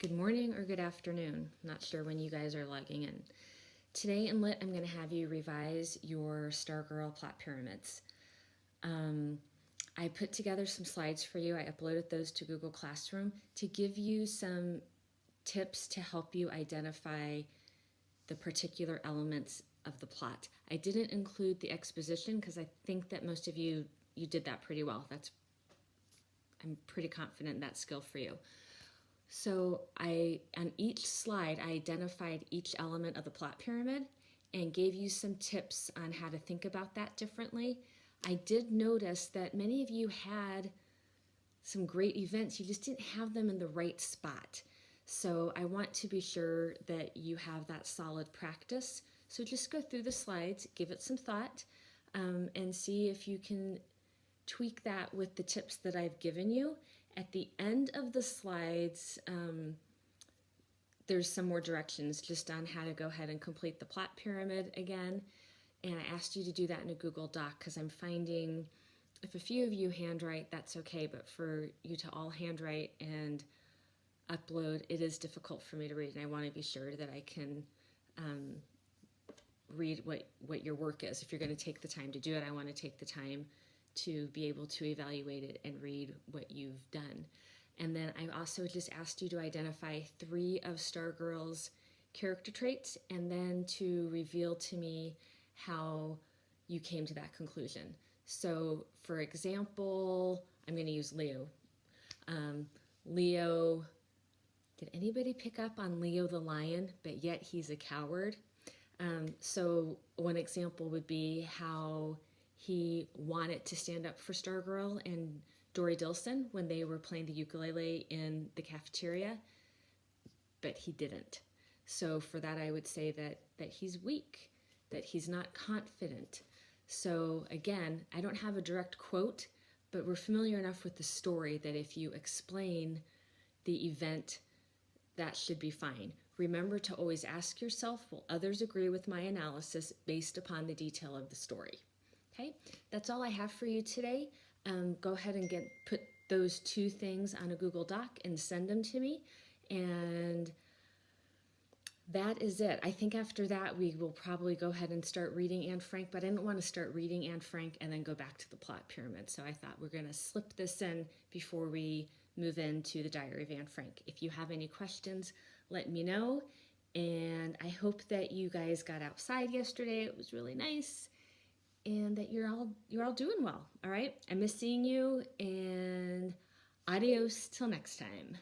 good morning or good afternoon. I'm not sure when you guys are logging in. Today in Lit, I'm going to have you revise your Stargirl plot pyramids. I put together some slides for you. I uploaded those to Google Classroom to give you some tips to help you identify the particular elements of the plot. I didn't include the exposition because I think that most of you did that pretty well. I'm pretty confident in that skill for you. So on each slide, I identified each element of the plot pyramid and gave you some tips on how to think about that differently. I did notice that many of you had some great events, you just didn't have them in the right spot. So I want to be sure that you have that solid practice. So just go through the slides, give it some thought, and see if you can tweak that with the tips that I've given you. At the end of the slides, there's some more directions just on how to go ahead and complete the plot pyramid again. And I asked you to do that in a Google Doc because I'm finding if a few of you handwrite, that's okay, but for you to all handwrite and upload, it is difficult for me to read, and I want to be sure that I can read what your work is. If you're going to take the time to do it, I want to take the time to be able to evaluate it and read what you've done. And then I also just asked you to identify 3 of Stargirl's character traits and then to reveal to me how you came to that conclusion. So for example, I'm going to use Leo. Leo, did anybody pick up on Leo the lion, but yet he's a coward? So one example would be how he wanted to stand up for Stargirl and Dory Dilson when they were playing the ukulele in the cafeteria, but he didn't. So for that, I would say that he's weak, that he's not confident. So again, I don't have a direct quote, but we're familiar enough with the story that if you explain the event, that should be fine. Remember to always ask yourself, will others agree with my analysis based upon the detail of the story? Okay, that's all I have for you today. Go ahead and put those 2 things on a Google Doc and send them to me. And that is it. I think after that, we will probably go ahead and start reading Anne Frank, but I didn't want to start reading Anne Frank and then go back to the plot pyramid. So I thought we're going to slip this in before we move into the Diary of Anne Frank. If you have any questions, let me know. And I hope that you guys got outside yesterday. It was really nice. And that you're all doing well. All right. I miss seeing you, and adios till next time.